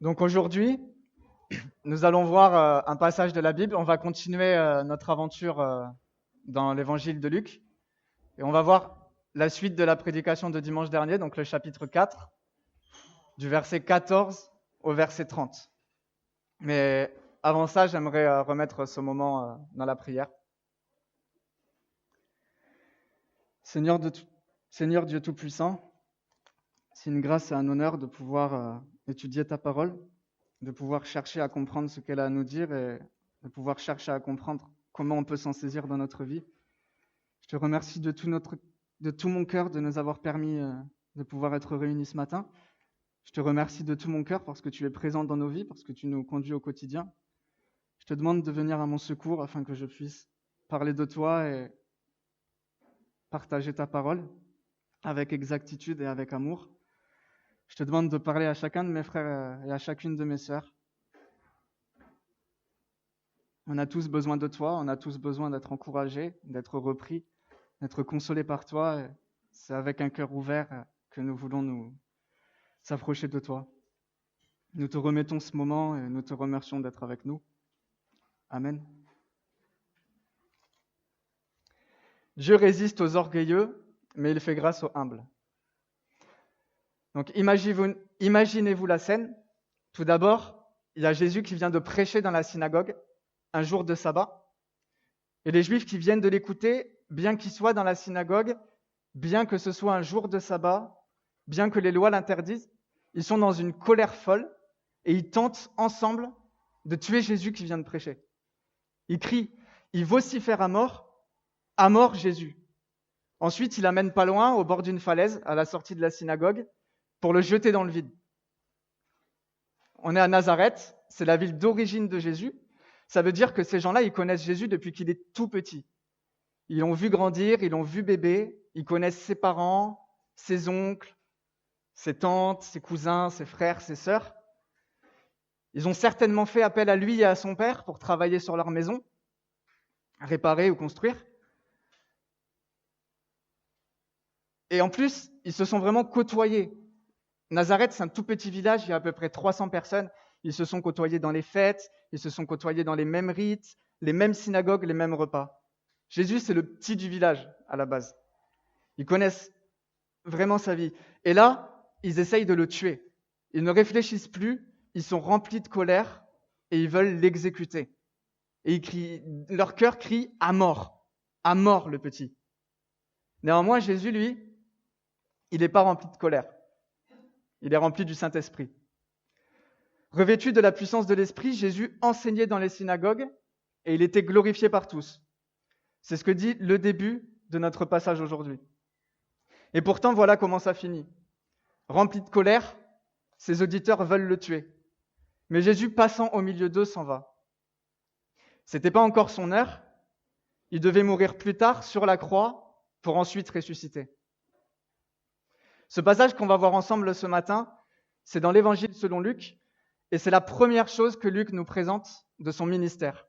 Donc aujourd'hui, nous allons voir un passage de la Bible. On va continuer notre aventure dans l'évangile de Luc. Et on va voir la suite de la prédication de dimanche dernier, donc le chapitre 4, du verset 14 au verset 30. Mais avant ça, j'aimerais remettre ce moment dans la prière. Seigneur Dieu Tout-Puissant, c'est une grâce et un honneur de pouvoir étudier ta parole, de pouvoir chercher à comprendre ce qu'elle a à nous dire et de pouvoir chercher à comprendre comment on peut s'en saisir dans notre vie. Je te remercie de tout mon cœur de nous avoir permis de pouvoir être réunis ce matin. Je te remercie de tout mon cœur parce que tu es présent dans nos vies, parce que tu nous conduis au quotidien. Je te demande de venir à mon secours afin que je puisse parler de toi et partager ta parole avec exactitude et avec amour. Je te demande de parler à chacun de mes frères et à chacune de mes sœurs. On a tous besoin de toi, on a tous besoin d'être encouragés, d'être repris, d'être consolés par toi. Et c'est avec un cœur ouvert que nous voulons nous s'approcher de toi. Nous te remettons ce moment et nous te remercions d'être avec nous. Amen. Dieu résiste aux orgueilleux, mais il fait grâce aux humbles. Donc imaginez-vous la scène. Tout d'abord, il y a Jésus qui vient de prêcher dans la synagogue un jour de sabbat. Et les Juifs qui viennent de l'écouter, bien qu'ils soient dans la synagogue, bien que ce soit un jour de sabbat, bien que les lois l'interdisent, ils sont dans une colère folle et ils tentent ensemble de tuer Jésus qui vient de prêcher. Ils crient, ils vocifèrent à mort Jésus. Ensuite, ils l'amènent pas loin, au bord d'une falaise, à la sortie de la synagogue, pour le jeter dans le vide. On est à Nazareth, c'est la ville d'origine de Jésus. Ça veut dire que ces gens-là, ils connaissent Jésus depuis qu'il est tout petit. Ils l'ont vu grandir, ils l'ont vu bébé, ils connaissent ses parents, ses oncles, ses tantes, ses cousins, ses frères, ses sœurs. Ils ont certainement fait appel à lui et à son père pour travailler sur leur maison, réparer ou construire. Et en plus, ils se sont vraiment côtoyés. Nazareth, c'est un tout petit village, il y a à peu près 300 personnes. Ils se sont côtoyés dans les fêtes, ils se sont côtoyés dans les mêmes rites, les mêmes synagogues, les mêmes repas. Jésus, c'est le petit du village à la base. Ils connaissent vraiment sa vie. Et là, ils essayent de le tuer. Ils ne réfléchissent plus, ils sont remplis de colère et ils veulent l'exécuter. Et leur cœur crie à mort le petit. Néanmoins, Jésus, lui, il n'est pas rempli de colère. Il est rempli du Saint-Esprit. Revêtu de la puissance de l'Esprit, Jésus enseignait dans les synagogues et il était glorifié par tous. C'est ce que dit le début de notre passage aujourd'hui. Et pourtant, voilà comment ça finit. Rempli de colère, ses auditeurs veulent le tuer. Mais Jésus, passant au milieu d'eux, s'en va. C'était pas encore son heure. Il devait mourir plus tard sur la croix pour ensuite ressusciter. Ce passage qu'on va voir ensemble ce matin, c'est dans l'Évangile selon Luc, et c'est la première chose que Luc nous présente de son ministère.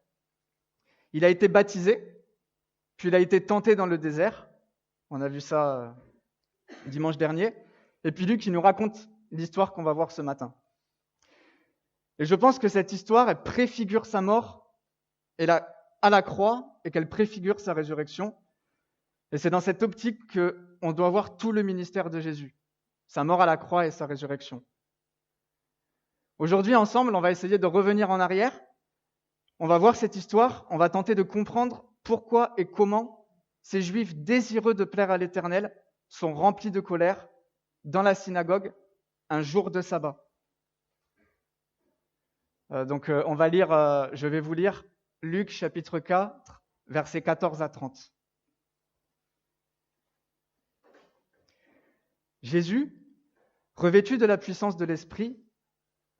Il a été baptisé, puis il a été tenté dans le désert. On a vu ça dimanche dernier. Et puis Luc, il nous raconte l'histoire qu'on va voir ce matin. Et je pense que cette histoire, elle préfigure sa mort à la croix et qu'elle préfigure sa résurrection. Et c'est dans cette optique qu'on doit voir tout le ministère de Jésus, sa mort à la croix et sa résurrection. Aujourd'hui, ensemble, on va essayer de revenir en arrière. On va voir cette histoire, on va tenter de comprendre pourquoi et comment ces Juifs désireux de plaire à l'Éternel sont remplis de colère dans la synagogue un jour de sabbat. Je vais vous lire Luc chapitre 4, versets 14 à 30. Jésus, revêtu de la puissance de l'Esprit,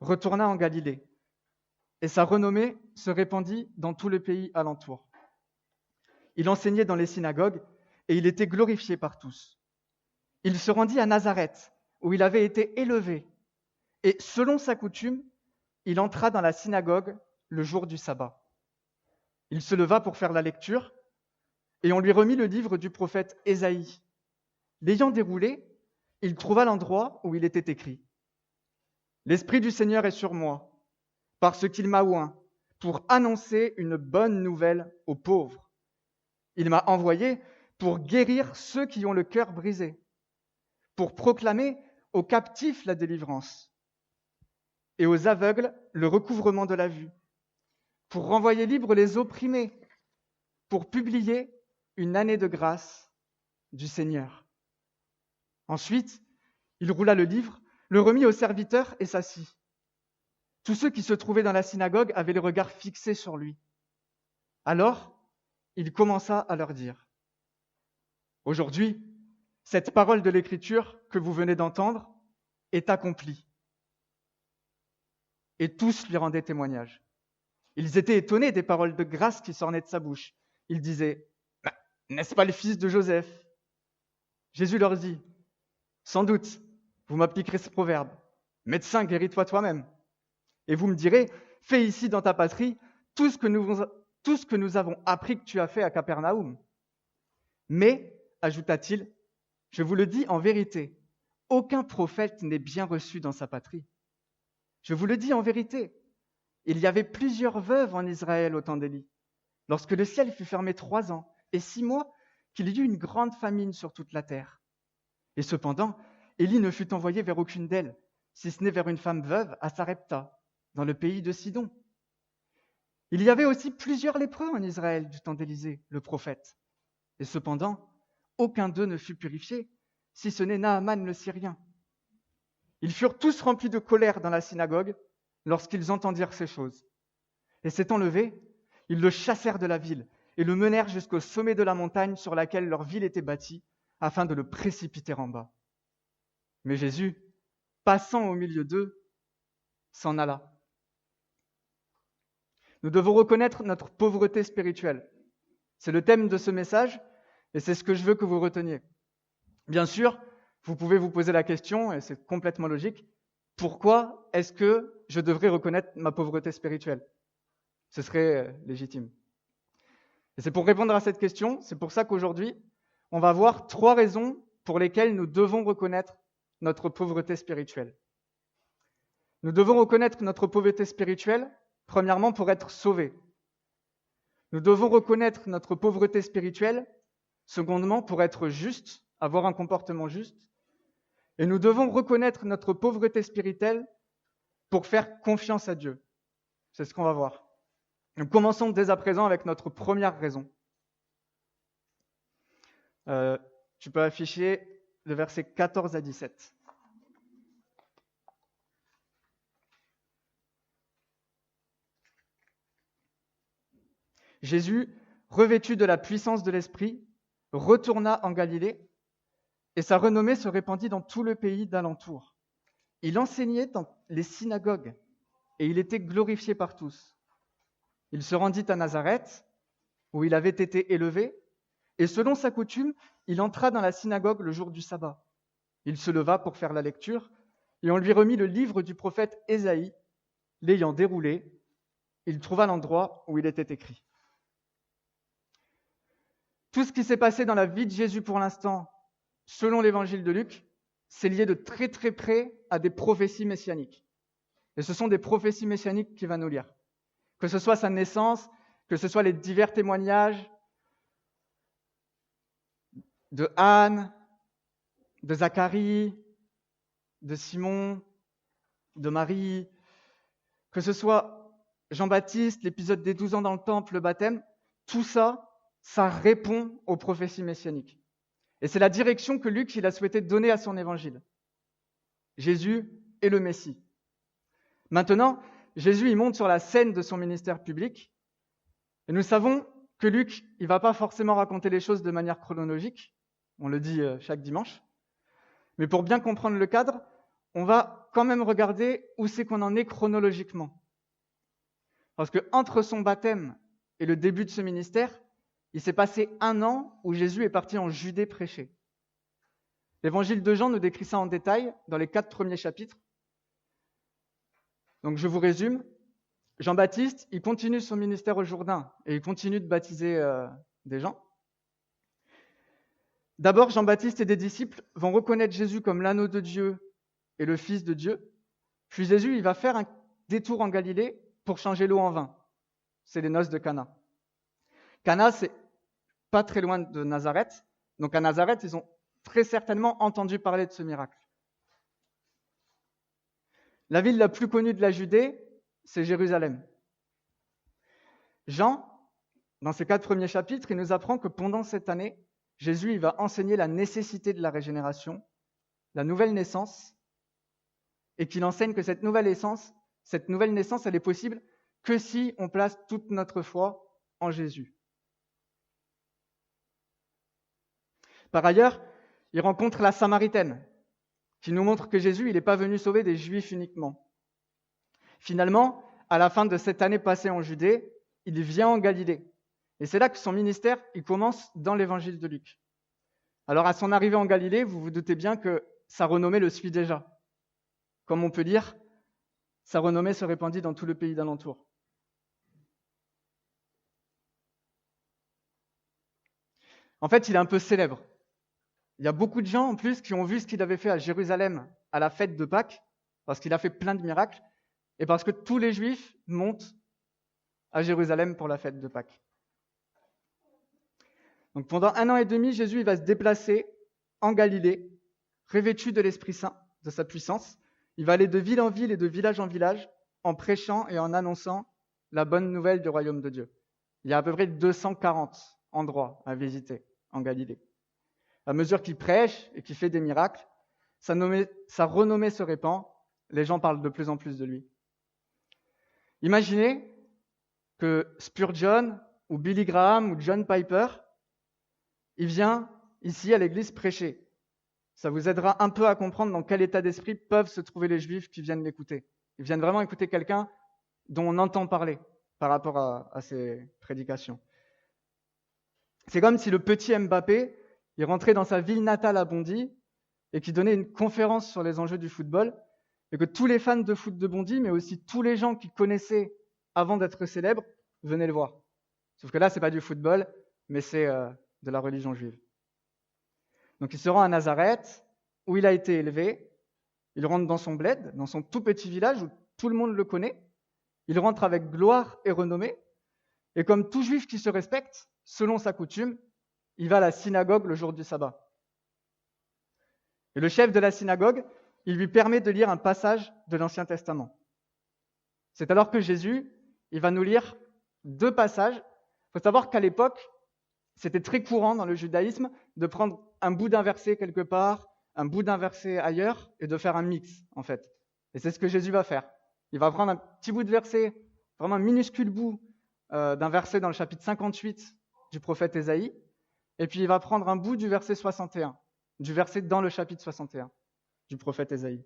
retourna en Galilée, et sa renommée se répandit dans tout le pays alentour. Il enseignait dans les synagogues, et il était glorifié par tous. Il se rendit à Nazareth, où il avait été élevé, et selon sa coutume, il entra dans la synagogue le jour du sabbat. Il se leva pour faire la lecture, et on lui remit le livre du prophète Ésaïe. L'ayant déroulé, il trouva l'endroit où il était écrit L'Esprit du Seigneur est sur moi, parce qu'il m'a oint pour annoncer une bonne nouvelle aux pauvres. Il m'a envoyé pour guérir ceux qui ont le cœur brisé, pour proclamer aux captifs la délivrance et aux aveugles le recouvrement de la vue, pour renvoyer libres les opprimés, pour publier une année de grâce du Seigneur. Ensuite, il roula le livre, le remit au serviteur et s'assit. Tous ceux qui se trouvaient dans la synagogue avaient les regards fixés sur lui. Alors, il commença à leur dire : « Aujourd'hui, cette parole de l'Écriture que vous venez d'entendre est accomplie. » Et tous lui rendaient témoignage. Ils étaient étonnés des paroles de grâce qui sortaient de sa bouche. Ils disaient : « N'est-ce pas le fils de Joseph ? » Jésus leur dit : « Sans doute, vous m'appliquerez ce proverbe : Médecin, guéris-toi toi-même. Et vous me direz : Fais ici dans ta patrie tout ce que nous avons appris que tu as fait à Capernaum. Mais, ajouta-t-il, je vous le dis en vérité, aucun prophète n'est bien reçu dans sa patrie. Je vous le dis en vérité, il y avait plusieurs veuves en Israël au temps d'Élie, lorsque le ciel fut fermé 3 ans et 6 mois, qu'il y eut une grande famine sur toute la terre. Et cependant, Élie ne fut envoyé vers aucune d'elles, si ce n'est vers une femme veuve à Sarepta, dans le pays de Sidon. Il y avait aussi plusieurs lépreux en Israël du temps d'Élisée, le prophète. Et cependant, aucun d'eux ne fut purifié, si ce n'est Naaman le Syrien. Ils furent tous remplis de colère dans la synagogue lorsqu'ils entendirent ces choses. Et s'étant levés, ils le chassèrent de la ville et le menèrent jusqu'au sommet de la montagne sur laquelle leur ville était bâtie, afin de le précipiter en bas. Mais Jésus, passant au milieu d'eux, s'en alla. Nous devons reconnaître notre pauvreté spirituelle. C'est le thème de ce message et c'est ce que je veux que vous reteniez. Bien sûr, vous pouvez vous poser la question, et c'est complètement logique, pourquoi est-ce que je devrais reconnaître ma pauvreté spirituelle ? Ce serait légitime. Et c'est pour répondre à cette question, c'est pour ça qu'aujourd'hui, on va voir 3 raisons pour lesquelles nous devons reconnaître notre pauvreté spirituelle. Nous devons reconnaître notre pauvreté spirituelle, premièrement, pour être sauvés. Nous devons reconnaître notre pauvreté spirituelle, secondement, pour être justes, avoir un comportement juste. Et nous devons reconnaître notre pauvreté spirituelle pour faire confiance à Dieu. C'est ce qu'on va voir. Nous commençons dès à présent avec notre première raison. Tu peux afficher le verset 14 à 17. Jésus, revêtu de la puissance de l'Esprit, retourna en Galilée, et sa renommée se répandit dans tout le pays d'alentour. Il enseignait dans les synagogues, et il était glorifié par tous. Il se rendit à Nazareth, où il avait été élevé, et selon sa coutume, il entra dans la synagogue le jour du sabbat. Il se leva pour faire la lecture, et on lui remit le livre du prophète Ésaïe. L'ayant déroulé, il trouva l'endroit où il était écrit. Tout ce qui s'est passé dans la vie de Jésus pour l'instant, selon l'évangile de Luc, c'est lié de très très près à des prophéties messianiques. Et ce sont des prophéties messianiques qu'il va nous lire. Que ce soit sa naissance, que ce soit les divers témoignages de Anne, de Zacharie, de Simon, de Marie, que ce soit Jean-Baptiste, l'épisode des 12 ans dans le temple, le baptême, tout ça, ça répond aux prophéties messianiques. Et c'est la direction que Luc il a souhaité donner à son évangile. Jésus est le Messie. Maintenant, Jésus il monte sur la scène de son ministère public, et nous savons que Luc il ne va pas forcément raconter les choses de manière chronologique, on le dit chaque dimanche, mais pour bien comprendre le cadre, on va quand même regarder où c'est qu'on en est chronologiquement. Parce que entre son baptême et le début de ce ministère, il s'est passé 1 an où Jésus est parti en Judée prêcher. L'évangile de Jean nous décrit ça en détail dans les 4 premiers chapitres. Donc je vous résume. Jean-Baptiste, il continue son ministère au Jourdain et il continue de baptiser des gens. D'abord, Jean-Baptiste et des disciples vont reconnaître Jésus comme l'agneau de Dieu et le Fils de Dieu. Puis Jésus, il va faire un détour en Galilée pour changer l'eau en vin. C'est les noces de Cana. Cana, c'est pas très loin de Nazareth. Donc à Nazareth, ils ont très certainement entendu parler de ce miracle. La ville la plus connue de la Judée, c'est Jérusalem. Jean, dans ses 4 premiers chapitres, il nous apprend que pendant cette année, Jésus il va enseigner la nécessité de la régénération, la nouvelle naissance, et qu'il enseigne que cette nouvelle naissance, elle est possible que si on place toute notre foi en Jésus. Par ailleurs, il rencontre la Samaritaine, qui nous montre que Jésus, il n'est pas venu sauver des Juifs uniquement. Finalement, à la fin de cette année passée en Judée, il vient en Galilée. Et c'est là que son ministère, il commence dans l'évangile de Luc. Alors à son arrivée en Galilée, vous vous doutez bien que sa renommée le suit déjà. Comme on peut dire, sa renommée se répandit dans tout le pays d'alentour. En fait, il est un peu célèbre. Il y a beaucoup de gens en plus qui ont vu ce qu'il avait fait à Jérusalem à la fête de Pâques, parce qu'il a fait plein de miracles, et parce que tous les Juifs montent à Jérusalem pour la fête de Pâques. Donc pendant 1 an et demi, Jésus il va se déplacer en Galilée, revêtu de l'Esprit Saint, de sa puissance. Il va aller de ville en ville et de village en village, en prêchant et en annonçant la bonne nouvelle du royaume de Dieu. Il y a à peu près 240 endroits à visiter en Galilée. À mesure qu'il prêche et qu'il fait des miracles, sa renommée se répand, les gens parlent de plus en plus de lui. Imaginez que Spurgeon ou Billy Graham ou John Piper, il vient ici à l'église prêcher. Ça vous aidera un peu à comprendre dans quel état d'esprit peuvent se trouver les Juifs qui viennent l'écouter. Ils viennent vraiment écouter quelqu'un dont on entend parler par rapport à ses prédications. C'est comme si le petit Mbappé, il rentrait dans sa ville natale à Bondy et qui donnait une conférence sur les enjeux du football et que tous les fans de foot de Bondy, mais aussi tous les gens qui connaissaient avant d'être célèbres, venaient le voir. Sauf que là, c'est pas du football, mais c'est de la religion juive. Donc il se rend à Nazareth, où il a été élevé. Il rentre dans son bled, dans son tout petit village où tout le monde le connaît. Il rentre avec gloire et renommée. Et comme tout juif qui se respecte, selon sa coutume, il va à la synagogue le jour du sabbat. Et le chef de la synagogue, il lui permet de lire un passage de l'Ancien Testament. C'est alors que Jésus, il va nous lire 2 passages. Il faut savoir qu'à l'époque, c'était très courant dans le judaïsme de prendre un bout d'un verset quelque part, un bout d'un verset ailleurs, et de faire un mix, en fait. Et c'est ce que Jésus va faire. Il va prendre un petit bout de verset, vraiment un minuscule bout d'un verset dans le chapitre 58 du prophète Ésaïe, et puis il va prendre un bout du verset 61, du verset dans le chapitre 61 du prophète Ésaïe.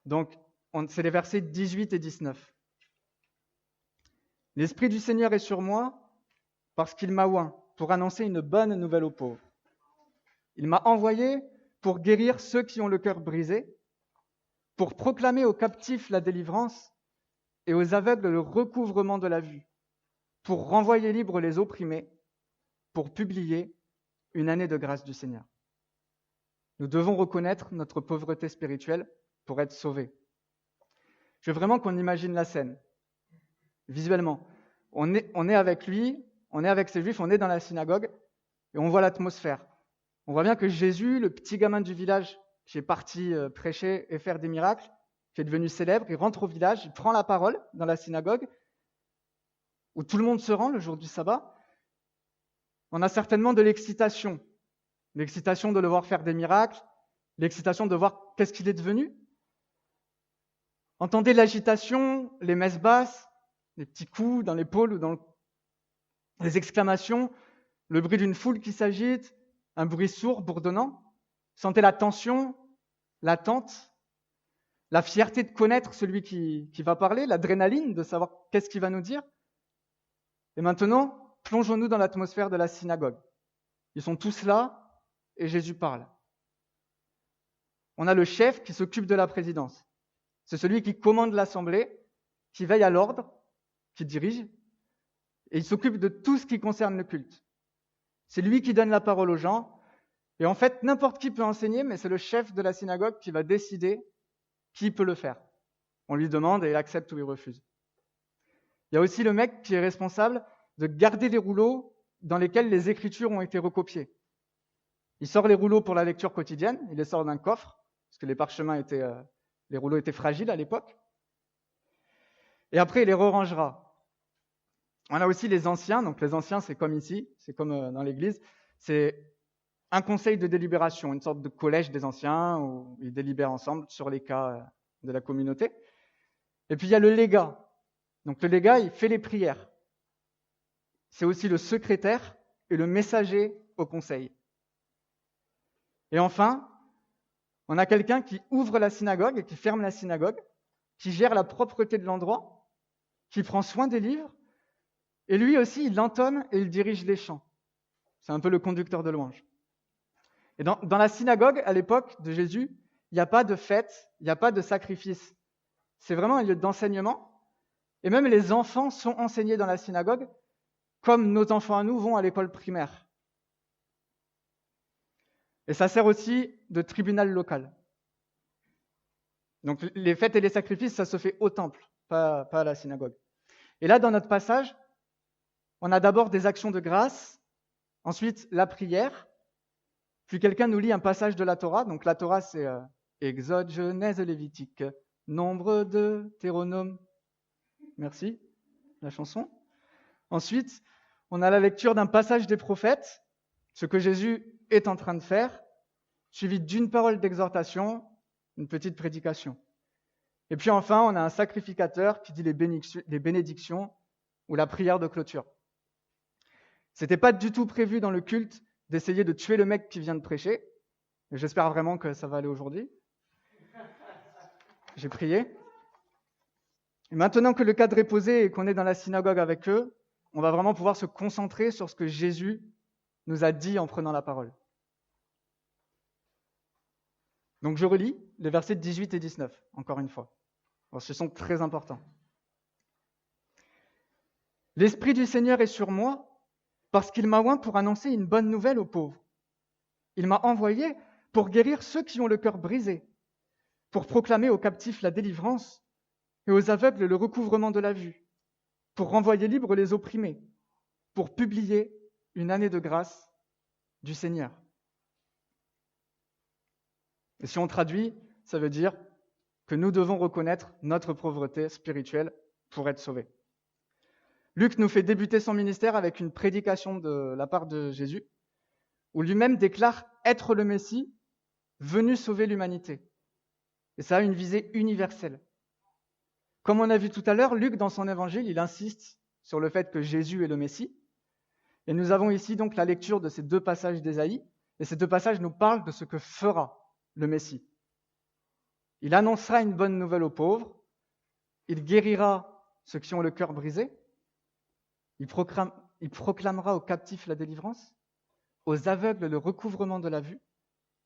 Donc, c'est les versets 18 et 19. « L'Esprit du Seigneur est sur moi, parce qu'il m'a oint pour annoncer une bonne nouvelle aux pauvres. Il m'a envoyé pour guérir ceux qui ont le cœur brisé, pour proclamer aux captifs la délivrance et aux aveugles le recouvrement de la vue, pour renvoyer libres les opprimés, pour publier une année de grâce du Seigneur. » Nous devons reconnaître notre pauvreté spirituelle pour être sauvés. Je veux vraiment qu'on imagine la scène, visuellement. On est avec lui, on est avec ces Juifs, on est dans la synagogue et on voit l'atmosphère. On voit bien que Jésus, le petit gamin du village qui est parti prêcher et faire des miracles, qui est devenu célèbre, il rentre au village, il prend la parole dans la synagogue où tout le monde se rend le jour du sabbat. On a certainement de l'excitation de le voir faire des miracles, l'excitation de voir qu'est-ce qu'il est devenu. Entendez l'agitation, les messes basses, les petits coups dans l'épaule ou dans les exclamations, le bruit d'une foule qui s'agite, un bruit sourd, bourdonnant. Sentez la tension, l'attente, la fierté de connaître celui qui va parler, l'adrénaline de savoir qu'est-ce qu'il va nous dire. Et maintenant, plongeons-nous dans l'atmosphère de la synagogue. Ils sont tous là et Jésus parle. On a le chef qui s'occupe de la présidence. C'est celui qui commande l'assemblée, qui veille à l'ordre, qui dirige, et il s'occupe de tout ce qui concerne le culte. C'est lui qui donne la parole aux gens, et en fait, n'importe qui peut enseigner, mais c'est le chef de la synagogue qui va décider Qui peut le faire? On lui demande et il accepte ou il refuse. Il y a aussi le mec qui est responsable de garder les rouleaux dans lesquels les écritures ont été recopiées. Il sort les rouleaux pour la lecture quotidienne, il les sort d'un coffre, parce que les rouleaux étaient fragiles à l'époque. Et après, il les re-rangera. On a aussi les anciens, donc les anciens, c'est comme ici, c'est comme dans l'église, c'est un conseil de délibération, une sorte de collège des anciens où ils délibèrent ensemble sur les cas de la communauté. Et puis il y a le légat. Donc le légat, il fait les prières. C'est aussi le secrétaire et le messager au conseil. Et enfin, on a quelqu'un qui ouvre la synagogue et qui ferme la synagogue, qui gère la propreté de l'endroit, qui prend soin des livres, et lui aussi, il entonne et il dirige les chants. C'est un peu le conducteur de louange. Et dans la synagogue, à l'époque de Jésus, il n'y a pas de fête, il n'y a pas de sacrifice. C'est vraiment un lieu d'enseignement. Et même les enfants sont enseignés dans la synagogue, comme nos enfants à nous vont à l'école primaire. Et ça sert aussi de tribunal local. Donc les fêtes et les sacrifices, ça se fait au temple, pas à la synagogue. Et là, dans notre passage, on a d'abord des actions de grâce, ensuite la prière, puis quelqu'un nous lit un passage de la Torah. Donc la Torah, c'est Exode, Genèse, Lévitique, Nombre, Deutéronome. Merci, la chanson. Ensuite, on a la lecture d'un passage des prophètes, ce que Jésus est en train de faire, suivi d'une parole d'exhortation, une petite prédication. Et puis enfin, on a un sacrificateur qui dit les bénédictions ou la prière de clôture. C'était pas du tout prévu dans le culte d'essayer de tuer le mec qui vient de prêcher. Et j'espère vraiment que ça va aller aujourd'hui. J'ai prié. Et maintenant que le cadre est posé et qu'on est dans la synagogue avec eux, on va vraiment pouvoir se concentrer sur ce que Jésus nous a dit en prenant la parole. Donc je relis les versets 18 et 19, encore une fois. Alors, ce sont très importants. « L'Esprit du Seigneur est sur moi, parce qu'il m'a oint pour annoncer une bonne nouvelle aux pauvres. Il m'a envoyé pour guérir ceux qui ont le cœur brisé, pour proclamer aux captifs la délivrance et aux aveugles le recouvrement de la vue, pour renvoyer libres les opprimés, pour publier une année de grâce du Seigneur. » Et si on traduit, ça veut dire que nous devons reconnaître notre pauvreté spirituelle pour être sauvés. Luc nous fait débuter son ministère avec une prédication de la part de Jésus, où lui-même déclare être le Messie, venu sauver l'humanité. Et ça a une visée universelle. Comme on a vu tout à l'heure, Luc, dans son évangile, il insiste sur le fait que Jésus est le Messie. Et nous avons ici donc la lecture de ces deux passages d'Ésaïe. Et ces deux passages nous parlent de ce que fera le Messie. Il annoncera une bonne nouvelle aux pauvres, il guérira ceux qui ont le cœur brisé, il proclamera aux captifs la délivrance, aux aveugles le recouvrement de la vue,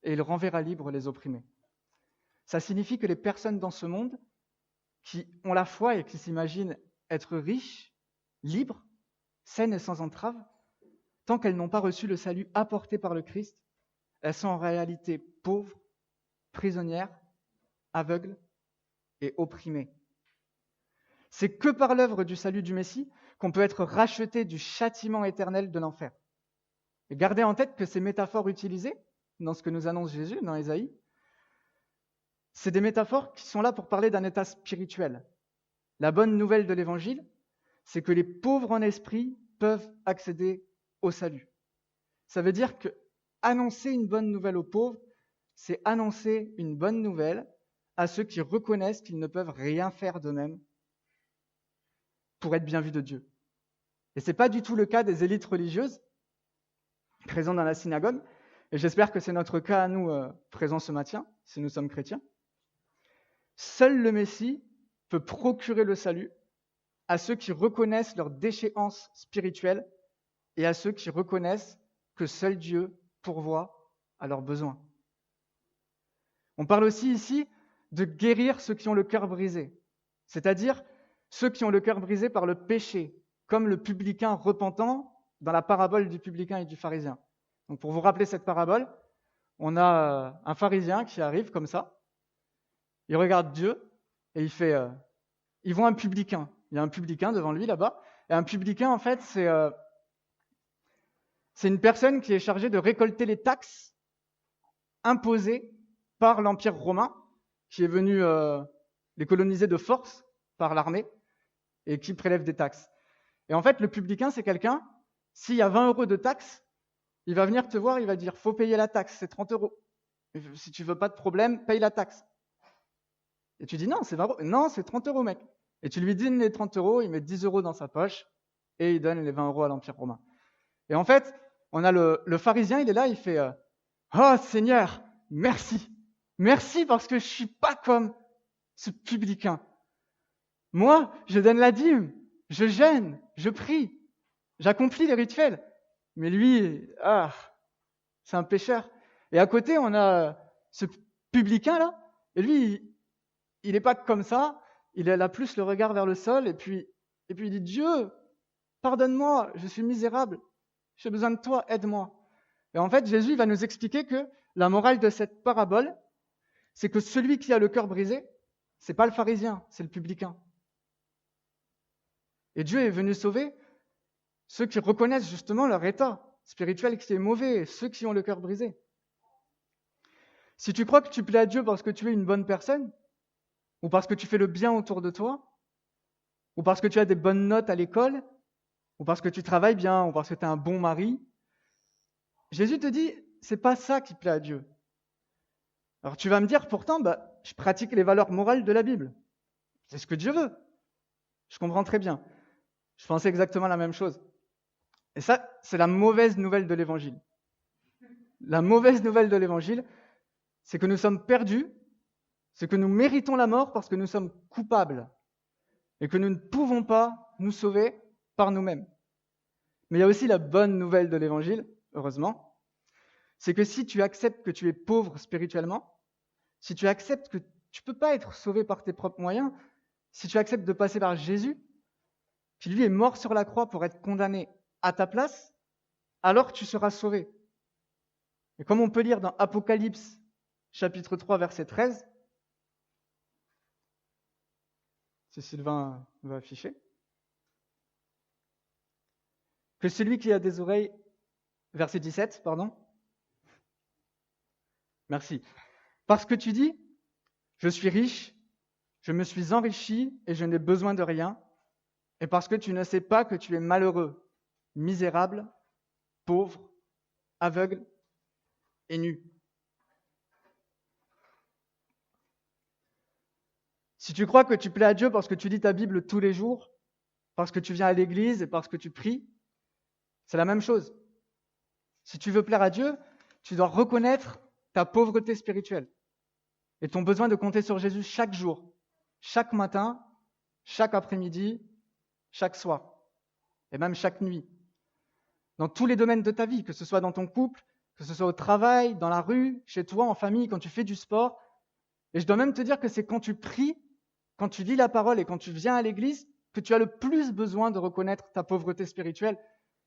et il renverra libres les opprimés. Ça signifie que les personnes dans ce monde qui ont la foi et qui s'imaginent être riches, libres, saines et sans entrave, tant qu'elles n'ont pas reçu le salut apporté par le Christ, elles sont en réalité pauvres, prisonnières, aveugles et opprimées. C'est que par l'œuvre du salut du Messie qu'on peut être racheté du châtiment éternel de l'enfer. Et gardez en tête que ces métaphores utilisées dans ce que nous annonce Jésus, dans Ésaïe, c'est des métaphores qui sont là pour parler d'un état spirituel. La bonne nouvelle de l'Évangile, c'est que les pauvres en esprit peuvent accéder au salut. Ça veut dire que annoncer une bonne nouvelle aux pauvres, c'est annoncer une bonne nouvelle à ceux qui reconnaissent qu'ils ne peuvent rien faire d'eux-mêmes pour être bien vus de Dieu. Et ce n'est pas du tout le cas des élites religieuses présentes dans la synagogue, et j'espère que c'est notre cas à nous présents ce matin, si nous sommes chrétiens. Seul le Messie peut procurer le salut à ceux qui reconnaissent leur déchéance spirituelle et à ceux qui reconnaissent que seul Dieu pourvoit à leurs besoins. On parle aussi ici de guérir ceux qui ont le cœur brisé, c'est-à-dire ceux qui ont le cœur brisé par le péché, comme le publicain repentant dans la parabole du publicain et du pharisien. Donc pour vous rappeler cette parabole, on a un pharisien qui arrive comme ça, il regarde Dieu et il voit un publicain. Il y a un publicain devant lui là-bas. Et un publicain, en fait, c'est une personne qui est chargée de récolter les taxes imposées par l'Empire romain, qui est venu les coloniser de force par l'armée et qui prélève des taxes. Et en fait, le publicain, c'est quelqu'un, s'il y a 20 € de taxes, il va venir te voir, il va dire, faut payer la taxe, c'est 30 €. Si tu veux pas de problème, paye la taxe. Et tu dis, non, c'est 20 €. Non, c'est 30 €, mec. Et tu lui donnes les 30 €, il met 10 € dans sa poche et il donne les 20 € à l'Empire romain. Et en fait, on a le pharisien, il est là, il fait oh Seigneur, merci. Merci parce que je suis pas comme ce publicain. Moi, je donne la dîme, je jeûne, je prie, j'accomplis les rituels. Mais lui, c'est un pécheur. Et à côté, on a ce publicain là, et lui, il n'est pas comme ça, il a plus le regard vers le sol, et puis il dit, Dieu, pardonne-moi, je suis misérable, j'ai besoin de toi, aide-moi. Et en fait, Jésus il va nous expliquer que la morale de cette parabole, c'est que celui qui a le cœur brisé, c'est pas le pharisien, c'est le publicain. Et Dieu est venu sauver ceux qui reconnaissent justement leur état spirituel qui est mauvais, ceux qui ont le cœur brisé. Si tu crois que tu plais à Dieu parce que tu es une bonne personne, ou parce que tu fais le bien autour de toi, ou parce que tu as des bonnes notes à l'école, ou parce que tu travailles bien, ou parce que tu es un bon mari, Jésus te dit, c'est pas ça qui plaît à Dieu. Alors tu vas me dire, pourtant, je pratique les valeurs morales de la Bible. C'est ce que Dieu veut. Je comprends très bien. Je pensais exactement la même chose. Et ça, c'est la mauvaise nouvelle de l'Évangile. La mauvaise nouvelle de l'Évangile, c'est que nous sommes perdus, c'est que nous méritons la mort parce que nous sommes coupables et que nous ne pouvons pas nous sauver par nous-mêmes. Mais il y a aussi la bonne nouvelle de l'Évangile, heureusement, c'est que si tu acceptes que tu es pauvre spirituellement, si tu acceptes que tu ne peux pas être sauvé par tes propres moyens, si tu acceptes de passer par Jésus, qui lui est mort sur la croix pour être condamné à ta place, alors tu seras sauvé. Et comme on peut lire dans Apocalypse, chapitre 3, verset 13, si Sylvain va afficher, que celui qui a des oreilles, verset 17, pardon, merci. Parce que tu dis, je suis riche, je me suis enrichi et je n'ai besoin de rien, et parce que tu ne sais pas que tu es malheureux, misérable, pauvre, aveugle et nu. Si tu crois que tu plais à Dieu parce que tu lis ta Bible tous les jours, parce que tu viens à l'église et parce que tu pries, c'est la même chose. Si tu veux plaire à Dieu, tu dois reconnaître ta pauvreté spirituelle et ton besoin de compter sur Jésus chaque jour, chaque matin, chaque après-midi, chaque soir et même chaque nuit. Dans tous les domaines de ta vie, que ce soit dans ton couple, que ce soit au travail, dans la rue, chez toi, en famille, quand tu fais du sport. Et je dois même te dire que c'est quand tu pries, quand tu lis la parole et quand tu viens à l'église, que tu as le plus besoin de reconnaître ta pauvreté spirituelle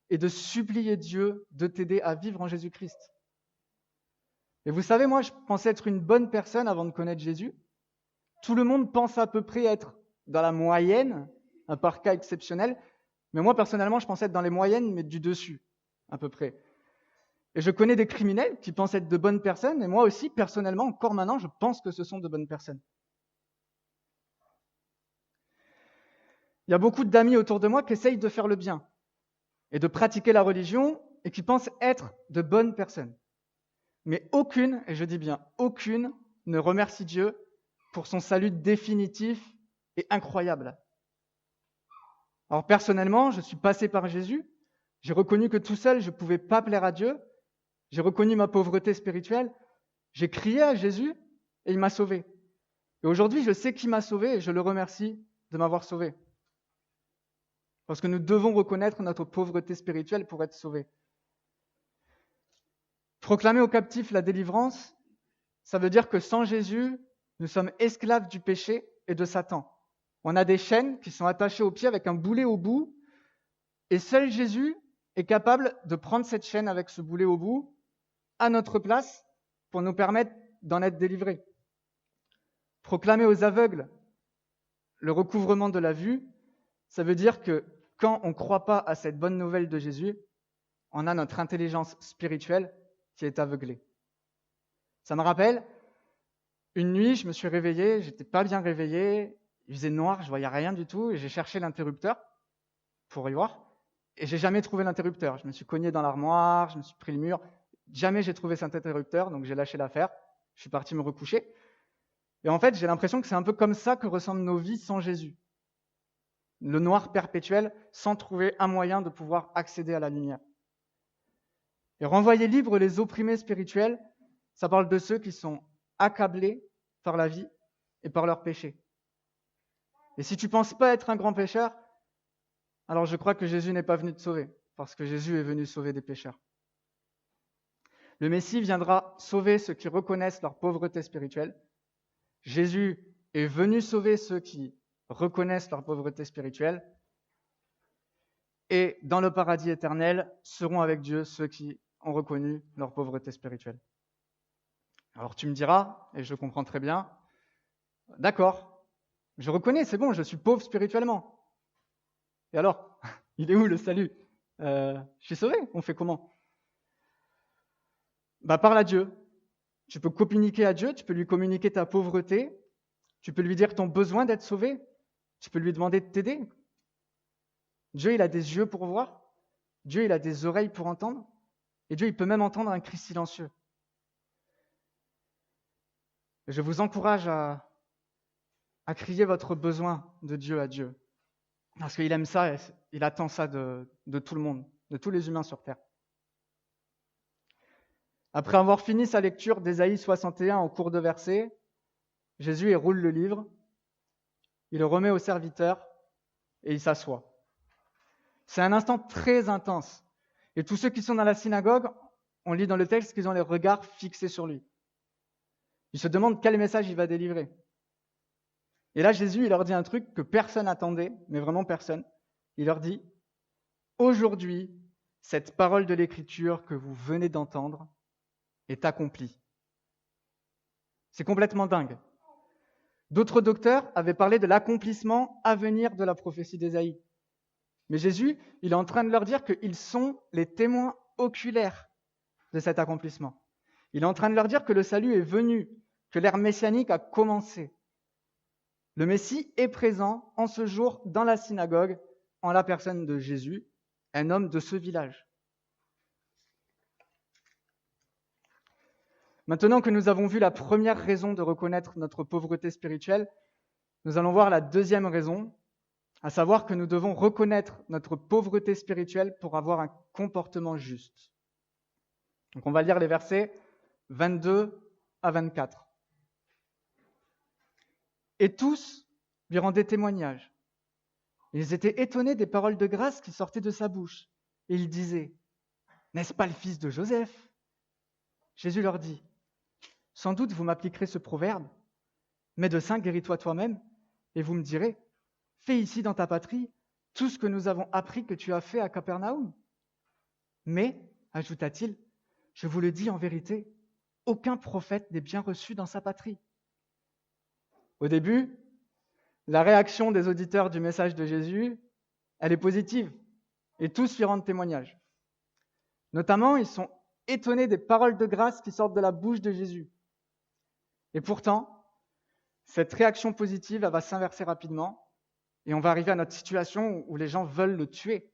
et de supplier Dieu de t'aider à vivre en Jésus-Christ. Et vous savez, moi, je pensais être une bonne personne avant de connaître Jésus. Tout le monde pense à peu près être dans la moyenne, à part cas exceptionnel. Mais moi, personnellement, je pensais être dans les moyennes, mais du dessus, à peu près. Et je connais des criminels qui pensent être de bonnes personnes, et moi aussi, personnellement, encore maintenant, je pense que ce sont de bonnes personnes. Il y a beaucoup d'amis autour de moi qui essayent de faire le bien et de pratiquer la religion et qui pensent être de bonnes personnes. Mais aucune, et je dis bien aucune, ne remercie Dieu pour son salut définitif et incroyable. Alors personnellement, je suis passé par Jésus, j'ai reconnu que tout seul, je ne pouvais pas plaire à Dieu, j'ai reconnu ma pauvreté spirituelle, j'ai crié à Jésus et il m'a sauvé. Et aujourd'hui, je sais qui m'a sauvé et je le remercie de m'avoir sauvé. Parce que nous devons reconnaître notre pauvreté spirituelle pour être sauvés. Proclamer aux captifs la délivrance, ça veut dire que sans Jésus, nous sommes esclaves du péché et de Satan. On a des chaînes qui sont attachées aux pieds avec un boulet au bout, et seul Jésus est capable de prendre cette chaîne avec ce boulet au bout à notre place pour nous permettre d'en être délivrés. Proclamer aux aveugles le recouvrement de la vue, ça veut dire que quand on ne croit pas à cette bonne nouvelle de Jésus, on a notre intelligence spirituelle qui est aveuglée. Ça me rappelle, une nuit, je me suis réveillé, j'étais pas bien réveillé, il faisait noir, je voyais rien du tout, et j'ai cherché l'interrupteur pour y voir, et j'ai jamais trouvé l'interrupteur. Je me suis cogné dans l'armoire, je me suis pris le mur, jamais j'ai trouvé cet interrupteur, donc j'ai lâché l'affaire, je suis parti me recoucher. Et en fait, j'ai l'impression que c'est un peu comme ça que ressemblent nos vies sans Jésus. Le noir perpétuel, sans trouver un moyen de pouvoir accéder à la lumière. Et renvoyer libre les opprimés spirituels, ça parle de ceux qui sont accablés par la vie et par leurs péchés. Et si tu ne penses pas être un grand pécheur, alors je crois que Jésus n'est pas venu te sauver, parce que Jésus est venu sauver des pécheurs. Le Messie viendra sauver ceux qui reconnaissent leur pauvreté spirituelle. Jésus est venu sauver ceux qui reconnaissent leur pauvreté spirituelle. Et dans le paradis éternel seront avec Dieu ceux qui ont reconnu leur pauvreté spirituelle. Alors tu me diras, et je comprends très bien, d'accord, je reconnais, c'est bon, je suis pauvre spirituellement. Et alors, il est où le salut ? Je suis sauvé, on fait comment ? Parle à Dieu. Tu peux communiquer à Dieu, tu peux lui communiquer ta pauvreté, tu peux lui dire ton besoin d'être sauvé, tu peux lui demander de t'aider. Dieu, il a des yeux pour voir, Dieu, il a des oreilles pour entendre, et Dieu, il peut même entendre un cri silencieux. Et je vous encourage à crier votre besoin de Dieu à Dieu, parce qu'il aime ça, et il attend ça de tout le monde, de tous les humains sur Terre. Après avoir fini sa lecture d'Ésaïe 61 en cours de verset, Jésus roule le livre, il le remet au serviteur et il s'assoit. C'est un instant très intense. Et tous ceux qui sont dans la synagogue, on lit dans le texte qu'ils ont les regards fixés sur lui. Ils se demandent quel message il va délivrer. Et là, Jésus, il leur dit un truc que personne n'attendait, mais vraiment personne. Il leur dit, « Aujourd'hui, cette parole de l'Écriture que vous venez d'entendre est accomplie. » C'est complètement dingue. D'autres docteurs avaient parlé de l'accomplissement à venir de la prophétie d'Ésaïe. Mais Jésus, il est en train de leur dire qu'ils sont les témoins oculaires de cet accomplissement. Il est en train de leur dire que le salut est venu, que l'ère messianique a commencé. Le Messie est présent en ce jour dans la synagogue, en la personne de Jésus, un homme de ce village. Maintenant que nous avons vu la première raison de reconnaître notre pauvreté spirituelle, nous allons voir la deuxième raison, à savoir que nous devons reconnaître notre pauvreté spirituelle pour avoir un comportement juste. Donc on va lire les versets 22 à 24. Et tous lui rendaient témoignage. Ils étaient étonnés des paroles de grâce qui sortaient de sa bouche. Et ils disaient, « N'est-ce pas le fils de Joseph ?» Jésus leur dit, « Sans doute vous m'appliquerez ce proverbe, médecin, guéris-toi toi-même, et vous me direz, fais ici dans ta patrie tout ce que nous avons appris que tu as fait à Capernaum. Mais, ajouta-t-il, je vous le dis en vérité, aucun prophète n'est bien reçu dans sa patrie. » Au début, la réaction des auditeurs du message de Jésus, elle est positive, et tous lui rendent témoignage. Notamment, ils sont étonnés des paroles de grâce qui sortent de la bouche de Jésus. Et pourtant, cette réaction positive, elle va s'inverser rapidement, et on va arriver à notre situation où les gens veulent le tuer.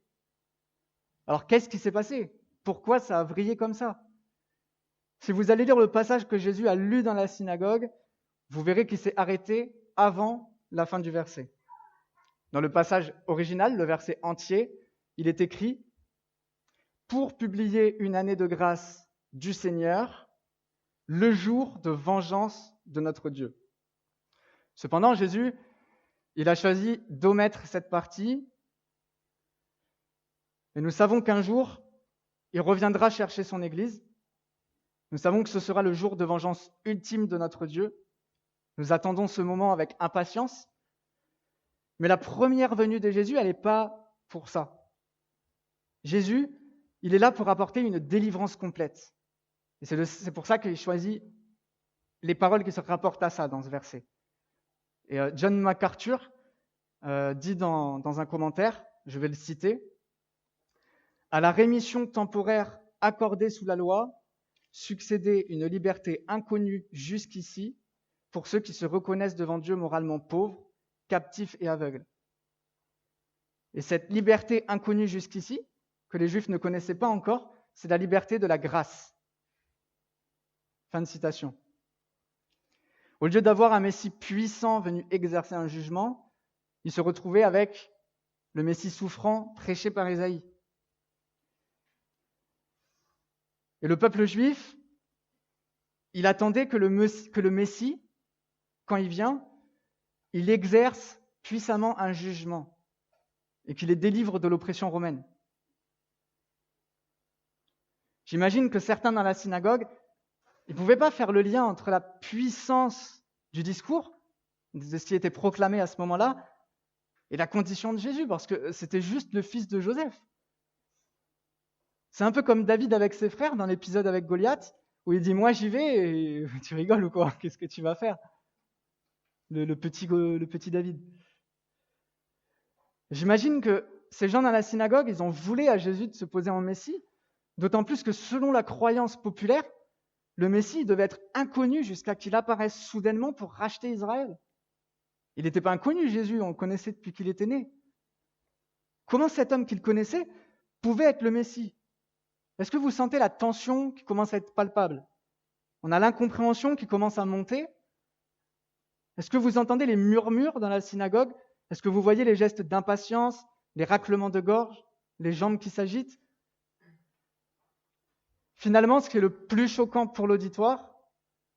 Alors, qu'est-ce qui s'est passé ? Pourquoi ça a vrillé comme ça ? Si vous allez lire le passage que Jésus a lu dans la synagogue, vous verrez qu'il s'est arrêté avant la fin du verset. Dans le passage original, le verset entier, il est écrit « Pour publier une année de grâce du Seigneur, le jour de vengeance de notre Dieu. » Cependant, Jésus, il a choisi d'omettre cette partie, et nous savons qu'un jour, il reviendra chercher son Église. Nous savons que ce sera le jour de vengeance ultime de notre Dieu. Nous attendons ce moment avec impatience. Mais la première venue de Jésus, elle n'est pas pour ça. Jésus, il est là pour apporter une délivrance complète. Et c'est pour ça qu'il choisit les paroles qui se rapportent à ça dans ce verset. Et John MacArthur dit dans un commentaire, je vais le citer, « À la rémission temporaire accordée sous la loi, succédait une liberté inconnue jusqu'ici pour ceux qui se reconnaissent devant Dieu moralement pauvres, captifs et aveugles. Et cette liberté inconnue jusqu'ici, que les Juifs ne connaissaient pas encore, c'est la liberté de la grâce. » Fin de citation. Au lieu d'avoir un Messie puissant venu exercer un jugement, il se retrouvait avec le Messie souffrant prêché par Ésaïe. Et le peuple juif, il attendait que le Messie, quand il vient, il exerce puissamment un jugement et qu'il les délivre de l'oppression romaine. J'imagine que certains dans la synagogue, ils ne pouvaient pas faire le lien entre la puissance du discours, de ce qui était proclamé à ce moment-là, et la condition de Jésus, parce que c'était juste le fils de Joseph. C'est un peu comme David avec ses frères dans l'épisode avec Goliath, où il dit « Moi j'y vais » et tu rigoles ou quoi ? Qu'est-ce que tu vas faire ? Le petit David. J'imagine que ces gens dans la synagogue, ils ont voulu à Jésus de se poser en Messie, d'autant plus que selon la croyance populaire, le Messie devait être inconnu jusqu'à qu'il apparaisse soudainement pour racheter Israël. Il n'était pas inconnu, Jésus, on le connaissait depuis qu'il était né. Comment cet homme qu'il connaissait pouvait être le Messie ? Est-ce que vous sentez la tension qui commence à être palpable ? On a l'incompréhension qui commence à monter. Est-ce que vous entendez les murmures dans la synagogue ? Est-ce que vous voyez les gestes d'impatience, les raclements de gorge, les jambes qui s'agitent ? Finalement, ce qui est le plus choquant pour l'auditoire,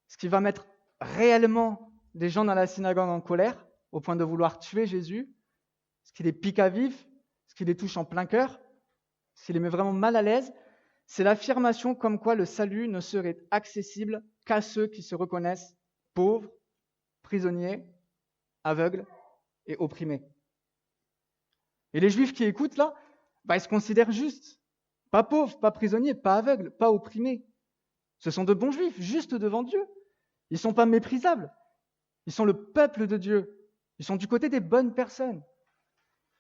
ce qui va mettre réellement les gens dans la synagogue en colère, au point de vouloir tuer Jésus, ce qui les pique à vif, ce qui les touche en plein cœur, ce qui les met vraiment mal à l'aise, c'est l'affirmation comme quoi le salut ne serait accessible qu'à ceux qui se reconnaissent pauvres, prisonniers, aveugles et opprimés. Et les Juifs qui écoutent là, ils se considèrent justes, pas pauvres, pas prisonniers, pas aveugles, pas opprimés. Ce sont de bons Juifs, justes devant Dieu. Ils ne sont pas méprisables. Ils sont le peuple de Dieu. Ils sont du côté des bonnes personnes.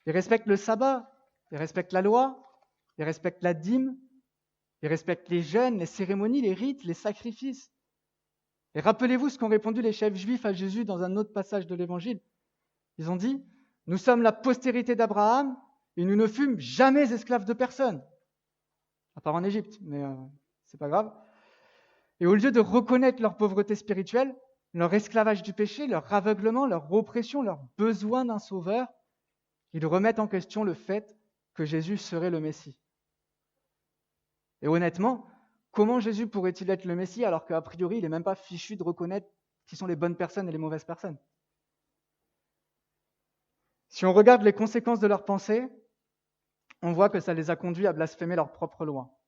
Ils respectent le sabbat, ils respectent la loi, ils respectent la dîme, ils respectent les jeûnes, les cérémonies, les rites, les sacrifices. Et rappelez-vous ce qu'ont répondu les chefs juifs à Jésus dans un autre passage de l'Évangile. Ils ont dit « Nous sommes la postérité d'Abraham et nous ne fûmes jamais esclaves de personne. » À part en Égypte, mais c'est pas grave. Et au lieu de reconnaître leur pauvreté spirituelle, leur esclavage du péché, leur aveuglement, leur oppression, leur besoin d'un sauveur, ils remettent en question le fait que Jésus serait le Messie. Et honnêtement, comment Jésus pourrait-il être le Messie alors qu'a priori, il n'est même pas fichu de reconnaître qui sont les bonnes personnes et les mauvaises personnes ? Si on regarde les conséquences de leurs pensées, on voit que ça les a conduits à blasphémer leur propre loi.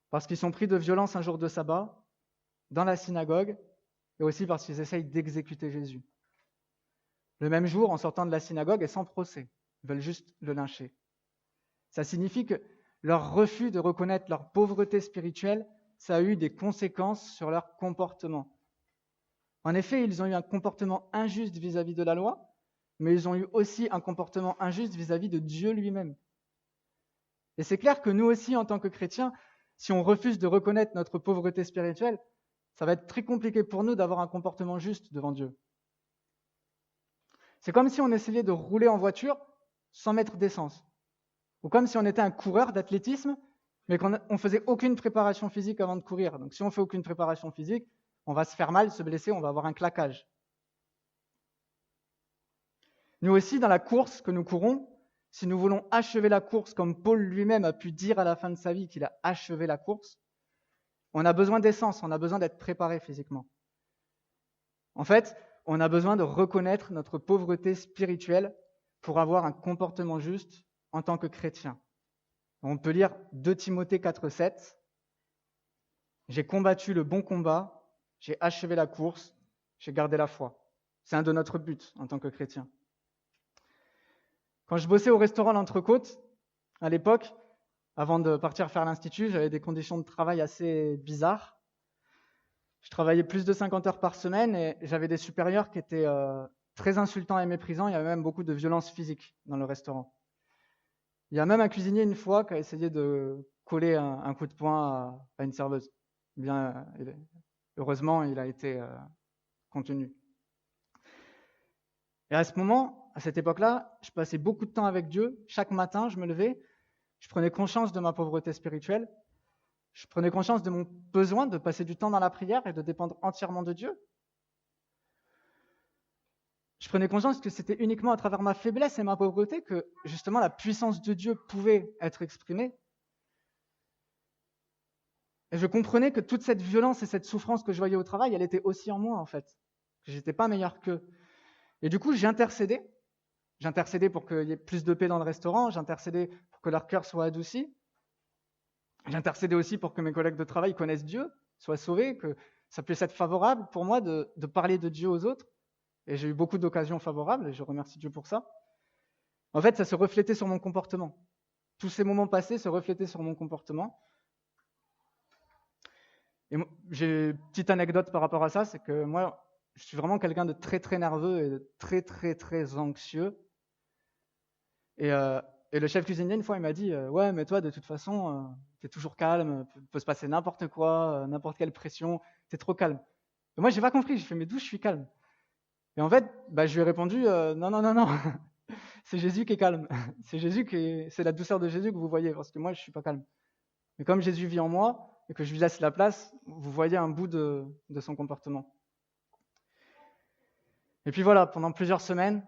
Parce qu'ils sont pris de violence un jour de sabbat, dans la synagogue, et aussi parce qu'ils essayent d'exécuter Jésus. Le même jour, en sortant de la synagogue et sans procès, ils veulent juste le lyncher. Ça signifie que leur refus de reconnaître leur pauvreté spirituelle, ça a eu des conséquences sur leur comportement. En effet, ils ont eu un comportement injuste vis-à-vis de la loi, mais ils ont eu aussi un comportement injuste vis-à-vis de Dieu lui-même. Et c'est clair que nous aussi, en tant que chrétiens, si on refuse de reconnaître notre pauvreté spirituelle, ça va être très compliqué pour nous d'avoir un comportement juste devant Dieu. C'est comme si on essayait de rouler en voiture sans mettre d'essence. Ou comme si on était un coureur d'athlétisme, mais qu'on ne faisait aucune préparation physique avant de courir. Donc si on ne fait aucune préparation physique, on va se faire mal, se blesser, on va avoir un claquage. Nous aussi, dans la course que nous courons, si nous voulons achever la course comme Paul lui-même a pu dire à la fin de sa vie qu'il a achevé la course, on a besoin d'essence, on a besoin d'être préparé physiquement. En fait, on a besoin de reconnaître notre pauvreté spirituelle pour avoir un comportement juste en tant que chrétien. On peut lire 2 Timothée 4,7. « J'ai combattu le bon combat, j'ai achevé la course, j'ai gardé la foi. » C'est un de notre but en tant que chrétien. Quand je bossais au restaurant L'Entrecôte, à l'époque, avant de partir faire l'Institut, j'avais des conditions de travail assez bizarres. Je travaillais plus de 50 heures par semaine et j'avais des supérieurs qui étaient très insultant et méprisant. Il y avait même beaucoup de violence physique dans le restaurant. Il y a même un cuisinier une fois qui a essayé de coller un coup de poing à une serveuse. Bien, heureusement, il a été contenu. Et à ce moment, à cette époque-là, je passais beaucoup de temps avec Dieu. Chaque matin, je me levais, je prenais conscience de ma pauvreté spirituelle, je prenais conscience de mon besoin de passer du temps dans la prière et de dépendre entièrement de Dieu. Je prenais conscience que c'était uniquement à travers ma faiblesse et ma pauvreté que justement la puissance de Dieu pouvait être exprimée. Et je comprenais que toute cette violence et cette souffrance que je voyais au travail, elle était aussi en moi en fait. Que je n'étais pas meilleur qu'eux. Et du coup, j'intercédais. J'intercédais pour qu'il y ait plus de paix dans le restaurant, j'intercédais pour que leur cœur soit adouci. J'intercédais aussi pour que mes collègues de travail connaissent Dieu, soient sauvés, que ça puisse être favorable pour moi de parler de Dieu aux autres. Et j'ai eu beaucoup d'occasions favorables, et je remercie Dieu pour ça. En fait, ça se reflétait sur mon comportement. Tous ces moments passés se reflétaient sur mon comportement. Et j'ai une petite anecdote par rapport à ça, c'est que moi, je suis vraiment quelqu'un de très très nerveux et de très très très anxieux. Et le chef cuisinier, une fois, il m'a dit « Ouais, mais toi, de toute façon, t'es toujours calme, il peut se passer n'importe quoi, n'importe quelle pression, t'es trop calme. » Et moi, j'ai pas compris, j'ai fait « Mais d'où je suis calme ?» Et en fait, je lui ai répondu « Non, non, non, non, c'est Jésus qui est calme. C'est la douceur de Jésus que vous voyez, parce que moi, je suis pas calme. Mais comme Jésus vit en moi, et que je lui laisse la place, vous voyez un bout de son comportement. » Et puis voilà, pendant plusieurs semaines,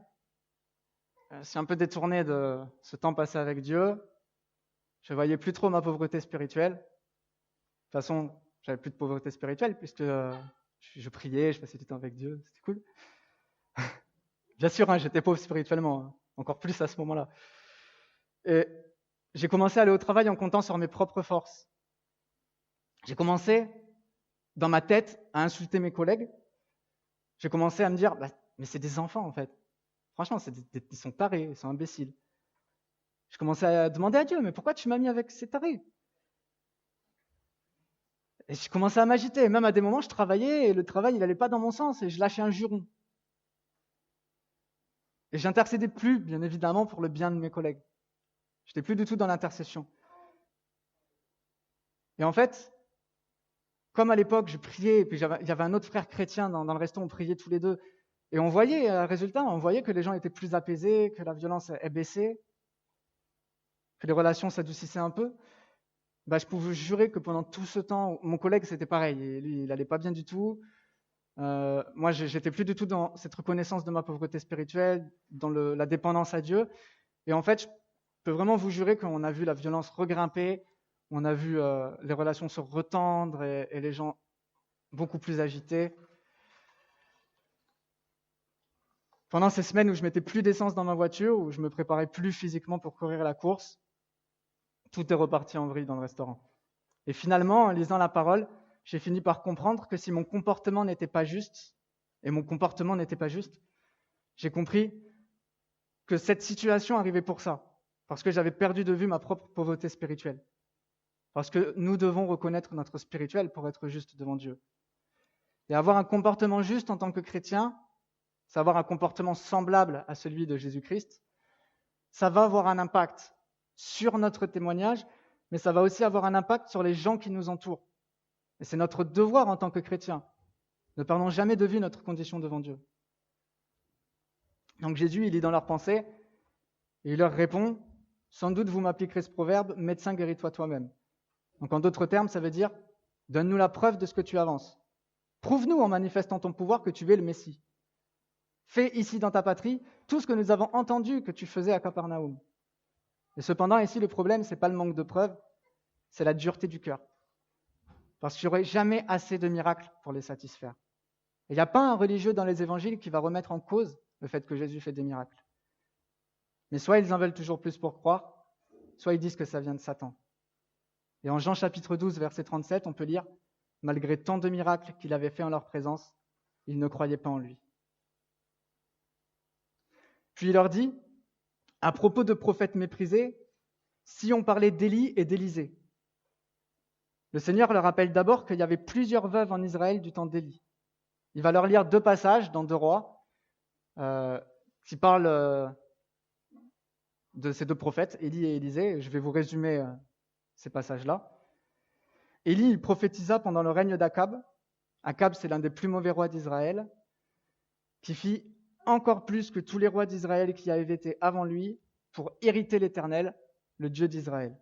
je suis un peu détourné de ce temps passé avec Dieu. Je voyais plus trop ma pauvreté spirituelle. De toute façon, j'avais plus de pauvreté spirituelle puisque je priais, je passais du temps avec Dieu, c'était cool. Bien sûr, j'étais pauvre spirituellement, encore plus à ce moment-là. Et j'ai commencé à aller au travail en comptant sur mes propres forces. J'ai commencé, dans ma tête, à insulter mes collègues. J'ai commencé à me dire, mais c'est des enfants en fait. Franchement, ils sont tarés, ils sont imbéciles. Je commençais à demander à Dieu, mais pourquoi tu m'as mis avec ces tarés ? Et je commençais à m'agiter. Même à des moments, je travaillais et le travail, il n'allait pas dans mon sens et je lâchais un juron. Et j'intercédais plus, bien évidemment, pour le bien de mes collègues. Je n'étais plus du tout dans l'intercession. Et en fait, comme à l'époque, je priais, et puis il y avait un autre frère chrétien dans le resto, on priait tous les deux. Et on voyait, résultat, on voyait que les gens étaient plus apaisés, que la violence est baissée, que les relations s'adoucissaient un peu. Je pouvais jurer que pendant tout ce temps, mon collègue, c'était pareil. Et lui, il n'allait pas bien du tout. Moi, j'étais plus du tout dans cette reconnaissance de ma pauvreté spirituelle, dans la dépendance à Dieu. Et en fait, je peux vraiment vous jurer qu'on a vu la violence regrimper, on a vu les relations se retendre et les gens beaucoup plus agités. Pendant ces semaines où je mettais plus d'essence dans ma voiture, où je me préparais plus physiquement pour courir la course, tout est reparti en vrille dans le restaurant. Et finalement, en lisant la parole, j'ai fini par comprendre que si mon comportement n'était pas juste, et mon comportement n'était pas juste, j'ai compris que cette situation arrivait pour ça, parce que j'avais perdu de vue ma propre pauvreté spirituelle. Parce que nous devons reconnaître notre spirituel pour être juste devant Dieu. Et avoir un comportement juste en tant que chrétien, c'est avoir un comportement semblable à celui de Jésus-Christ, ça va avoir un impact sur notre témoignage, mais ça va aussi avoir un impact sur les gens qui nous entourent. Et c'est notre devoir en tant que chrétiens. Ne perdons jamais de vue notre condition devant Dieu. Donc Jésus, il lit dans leurs pensées, et il leur répond, « Sans doute vous m'appliquerez ce proverbe, médecin, guéris-toi toi-même. » Donc en d'autres termes, ça veut dire, « Donne-nous la preuve de ce que tu avances. Prouve-nous en manifestant ton pouvoir que tu es le Messie. Fais ici dans ta patrie tout ce que nous avons entendu que tu faisais à Capernaum. » Et cependant, ici, le problème, ce n'est pas le manque de preuves, c'est la dureté du cœur. Parce qu'il n'y aurait jamais assez de miracles pour les satisfaire. Il n'y a pas un religieux dans les évangiles qui va remettre en cause le fait que Jésus fait des miracles. Mais soit ils en veulent toujours plus pour croire, soit ils disent que ça vient de Satan. Et en Jean chapitre 12, verset 37, on peut lire « Malgré tant de miracles qu'il avait fait en leur présence, ils ne croyaient pas en lui. » Puis il leur dit, à propos de prophètes méprisés, si on parlait d'Élie et d'Élisée. Le Seigneur leur rappelle d'abord qu'il y avait plusieurs veuves en Israël du temps d'Élie. Il va leur lire 2 passages dans 2 Rois. euh, qui parle de ces deux prophètes, Élie et Élisée. Je vais vous résumer ces passages-là. Élie, il prophétisa pendant le règne d'Akab. Akab, c'est l'un des plus mauvais rois d'Israël, qui fit encore plus que tous les rois d'Israël qui avaient été avant lui pour irriter l'Éternel, le Dieu d'Israël.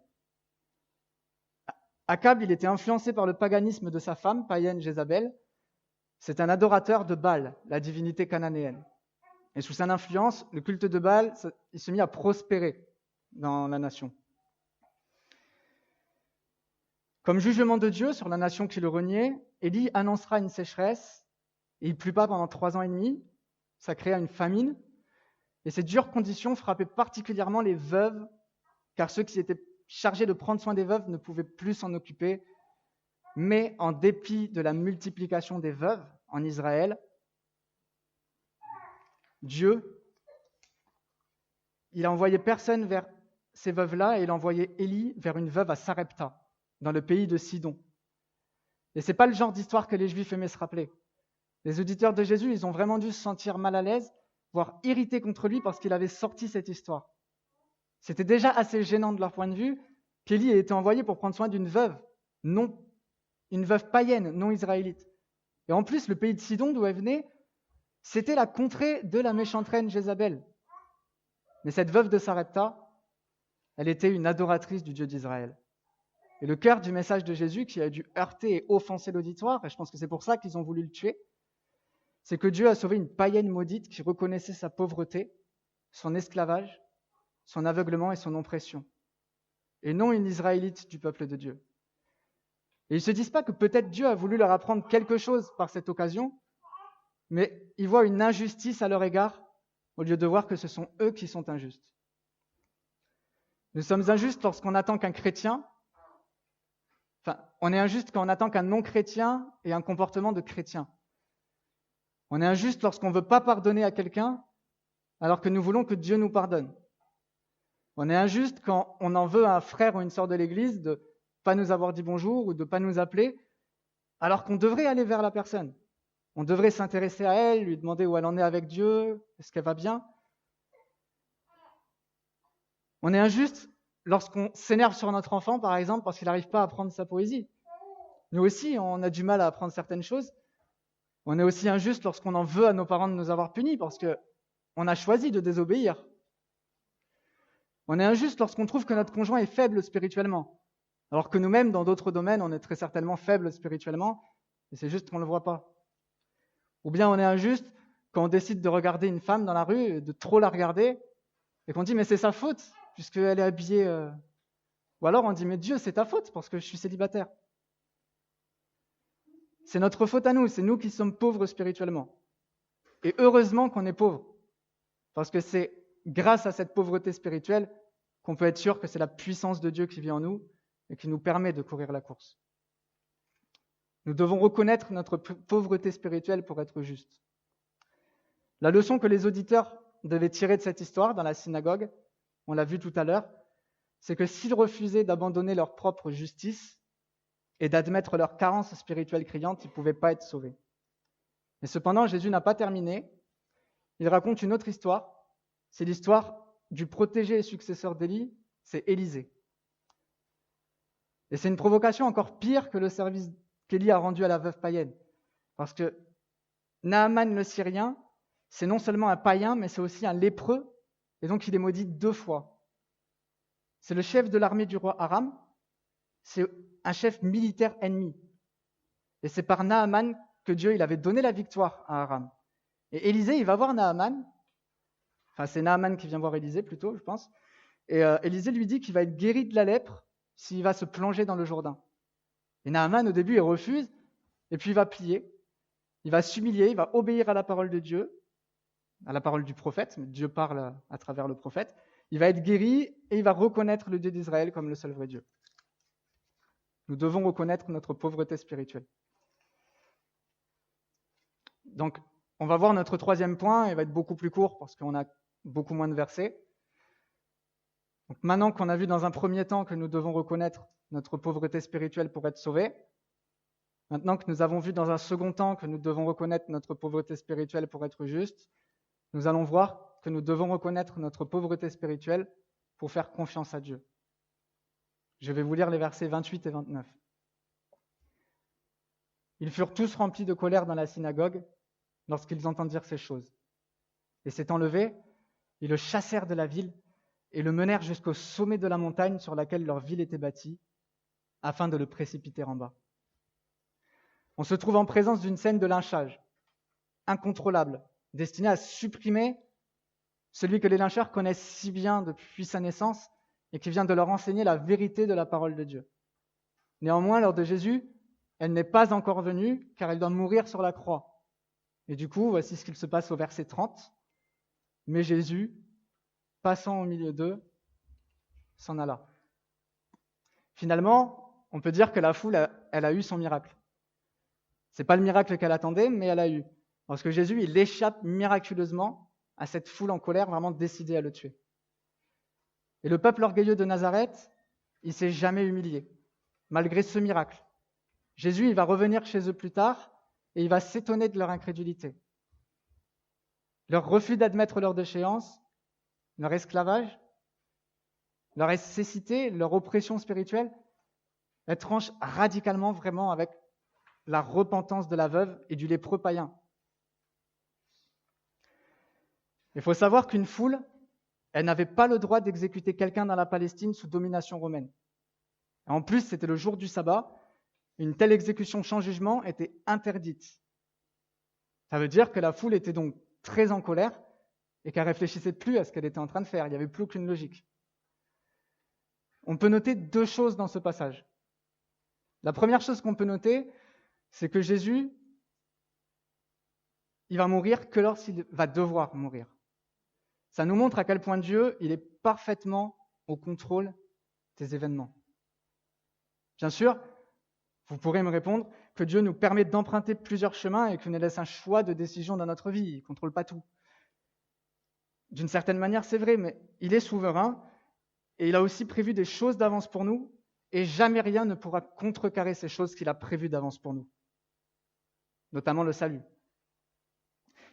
Akab, il était influencé par le paganisme de sa femme, païenne Jézabel. C'est un adorateur de Baal, la divinité cananéenne. Et sous son influence, le culte de Baal, il se mit à prospérer dans la nation. Comme jugement de Dieu sur la nation qui le reniait, Élie annoncera une sécheresse, et il plut pas pendant 3 ans et demi. Ça créa une famine, et ces dures conditions frappaient particulièrement les veuves, car ceux qui étaient chargés de prendre soin des veuves ne pouvaient plus s'en occuper. Mais en dépit de la multiplication des veuves en Israël, Dieu, il a envoyé personne vers ces veuves-là, et il a envoyé Élie vers une veuve à Sarepta, dans le pays de Sidon. Et ce n'est pas le genre d'histoire que les Juifs aimaient se rappeler. Les auditeurs de Jésus, ils ont vraiment dû se sentir mal à l'aise, voire irrités contre lui parce qu'il avait sorti cette histoire. C'était déjà assez gênant de leur point de vue qu'Élie ait été envoyé pour prendre soin d'une veuve, une veuve païenne, non israélite. Et en plus, le pays de Sidon, d'où elle venait, c'était la contrée de la méchante reine Jézabel. Mais cette veuve de Sarepta, elle était une adoratrice du Dieu d'Israël. Et le cœur du message de Jésus, qui a dû heurter et offenser l'auditoire, et je pense que c'est pour ça qu'ils ont voulu le tuer, c'est que Dieu a sauvé une païenne maudite qui reconnaissait sa pauvreté, son esclavage, son aveuglement et son oppression, et non une Israélite du peuple de Dieu. Et ils ne se disent pas que peut-être Dieu a voulu leur apprendre quelque chose par cette occasion, mais ils voient une injustice à leur égard, au lieu de voir que ce sont eux qui sont injustes. Nous sommes injustes lorsqu'on attend qu'un chrétien, on est injuste quand on attend qu'un non-chrétien ait un comportement de chrétien. On est injuste lorsqu'on ne veut pas pardonner à quelqu'un, alors que nous voulons que Dieu nous pardonne. On est injuste quand on en veut à un frère ou une sœur de l'Église de ne pas nous avoir dit bonjour ou de ne pas nous appeler, alors qu'on devrait aller vers la personne. On devrait s'intéresser à elle, lui demander où elle en est avec Dieu, est-ce qu'elle va bien. On est injuste lorsqu'on s'énerve sur notre enfant, par exemple, parce qu'il n'arrive pas à apprendre sa poésie. Nous aussi, on a du mal à apprendre certaines choses. On est aussi injuste lorsqu'on en veut à nos parents de nous avoir punis, parce qu'on a choisi de désobéir. On est injuste lorsqu'on trouve que notre conjoint est faible spirituellement, alors que nous-mêmes, dans d'autres domaines, on est très certainement faible spirituellement, et c'est juste qu'on ne le voit pas. Ou bien on est injuste quand on décide de regarder une femme dans la rue, de trop la regarder, et qu'on dit « mais c'est sa faute, puisqu'elle est habillée… Ou alors on dit « mais Dieu, c'est ta faute, parce que je suis célibataire ». C'est notre faute à nous, c'est nous qui sommes pauvres spirituellement. Et heureusement qu'on est pauvres, parce que c'est grâce à cette pauvreté spirituelle qu'on peut être sûr que c'est la puissance de Dieu qui vit en nous et qui nous permet de courir la course. Nous devons reconnaître notre pauvreté spirituelle pour être justes. La leçon que les auditeurs devaient tirer de cette histoire dans la synagogue, on l'a vu tout à l'heure, c'est que s'ils refusaient d'abandonner leur propre justice et d'admettre leur carence spirituelle criante, ils ne pouvaient pas être sauvés. Mais cependant, Jésus n'a pas terminé. Il raconte une autre histoire. C'est l'histoire du protégé et successeur d'Élie, c'est Élisée. Et c'est une provocation encore pire que le service qu'Élie a rendu à la veuve païenne. Parce que Naaman le Syrien, c'est non seulement un païen, mais c'est aussi un lépreux, et donc il est maudit 2 fois. C'est le chef de l'armée du roi Aram, c'est un chef militaire ennemi. Et c'est par Naaman que Dieu il avait donné la victoire à Aram. Et Élisée, il va voir Naaman, enfin c'est Naaman qui vient voir Élisée plutôt, je pense, et Élisée lui dit qu'il va être guéri de la lèpre s'il va se plonger dans le Jourdain. Et Naaman, au début, il refuse, et puis il va plier, il va s'humilier, il va obéir à la parole de Dieu, à la parole du prophète, mais Dieu parle à travers le prophète, il va être guéri et il va reconnaître le Dieu d'Israël comme le seul vrai Dieu. Nous devons reconnaître notre pauvreté spirituelle. Donc, on va voir notre 3e point, il va être beaucoup plus court parce qu'on a beaucoup moins de versets. Donc, maintenant qu'on a vu dans un premier temps que nous devons reconnaître notre pauvreté spirituelle pour être sauvés, maintenant que nous avons vu dans un second temps que nous devons reconnaître notre pauvreté spirituelle pour être justes, nous allons voir que nous devons reconnaître notre pauvreté spirituelle pour faire confiance à Dieu. Je vais vous lire les versets 28 et 29. Ils furent tous remplis de colère dans la synagogue lorsqu'ils entendirent ces choses. Et s'étant levés, ils le chassèrent de la ville et le menèrent jusqu'au sommet de la montagne sur laquelle leur ville était bâtie, afin de le précipiter en bas. On se trouve en présence d'une scène de lynchage incontrôlable, destinée à supprimer celui que les lyncheurs connaissent si bien depuis sa naissance et qui vient de leur enseigner la vérité de la parole de Dieu. Néanmoins, l'heure de Jésus, elle n'est pas encore venue, car elle doit mourir sur la croix. Et du coup, voici ce qu'il se passe au verset 30. Mais Jésus, passant au milieu d'eux, s'en alla. Finalement, on peut dire que la foule, elle a eu son miracle. Ce n'est pas le miracle qu'elle attendait, mais elle a eu. Parce que Jésus, il échappe miraculeusement à cette foule en colère, vraiment décidée à le tuer. Et le peuple orgueilleux de Nazareth, il ne s'est jamais humilié, malgré ce miracle. Jésus, il va revenir chez eux plus tard et il va s'étonner de leur incrédulité. Leur refus d'admettre leur déchéance, leur esclavage, leur cécité, leur oppression spirituelle, elle tranche radicalement vraiment avec la repentance de la veuve et du lépreux païen. Il faut savoir qu'une foule, elle n'avait pas le droit d'exécuter quelqu'un dans la Palestine sous domination romaine. Et en plus, c'était le jour du sabbat. Une telle exécution sans jugement était interdite. Ça veut dire que la foule était donc très en colère et qu'elle ne réfléchissait plus à ce qu'elle était en train de faire. Il n'y avait plus aucune logique. On peut noter deux choses dans ce passage. La première chose qu'on peut noter, c'est que Jésus, il va mourir que lorsqu'il va devoir mourir. Ça nous montre à quel point Dieu, il est parfaitement au contrôle des événements. Bien sûr, vous pourrez me répondre que Dieu nous permet d'emprunter plusieurs chemins et qu'il nous laisse un choix de décision dans notre vie. Il ne contrôle pas tout. D'une certaine manière, c'est vrai, mais il est souverain et il a aussi prévu des choses d'avance pour nous et jamais rien ne pourra contrecarrer ces choses qu'il a prévues d'avance pour nous, notamment le salut.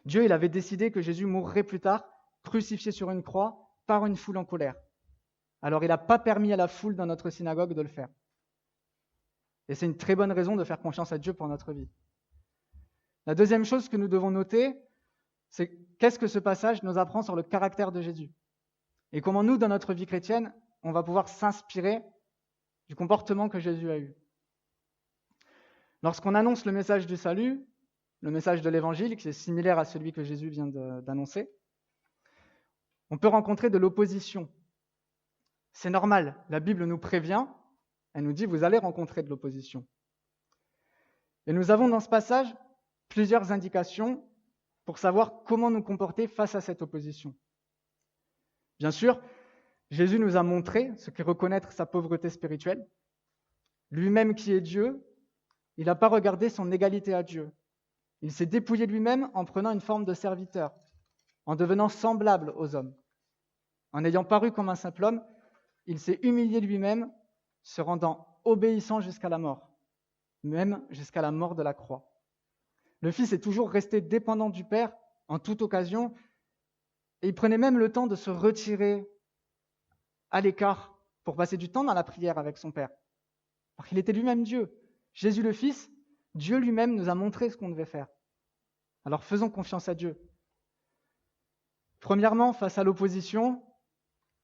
Dieu, il avait décidé que Jésus mourrait plus tard, crucifié sur une croix, par une foule en colère. Alors il n'a pas permis à la foule dans notre synagogue de le faire. Et c'est une très bonne raison de faire confiance à Dieu pour notre vie. La deuxième chose que nous devons noter, c'est qu'est-ce que ce passage nous apprend sur le caractère de Jésus et comment nous, dans notre vie chrétienne, on va pouvoir s'inspirer du comportement que Jésus a eu. Lorsqu'on annonce le message du salut, le message de l'évangile, qui est similaire à celui que Jésus vient d'annoncer, on peut rencontrer de l'opposition. C'est normal, la Bible nous prévient, elle nous dit vous allez rencontrer de l'opposition. Et nous avons dans ce passage plusieurs indications pour savoir comment nous comporter face à cette opposition. Bien sûr, Jésus nous a montré ce qu'est reconnaître sa pauvreté spirituelle. Lui-même qui est Dieu, il n'a pas regardé son égalité à Dieu. Il s'est dépouillé lui-même en prenant une forme de serviteur, en devenant semblable aux hommes. En ayant paru comme un simple homme, il s'est humilié lui-même, se rendant obéissant jusqu'à la mort, même jusqu'à la mort de la croix. Le Fils est toujours resté dépendant du Père en toute occasion, et il prenait même le temps de se retirer à l'écart pour passer du temps dans la prière avec son Père. Alors qu'il était lui-même Dieu. Jésus le Fils, Dieu lui-même nous a montré ce qu'on devait faire. Alors faisons confiance à Dieu. Premièrement, face à l'opposition,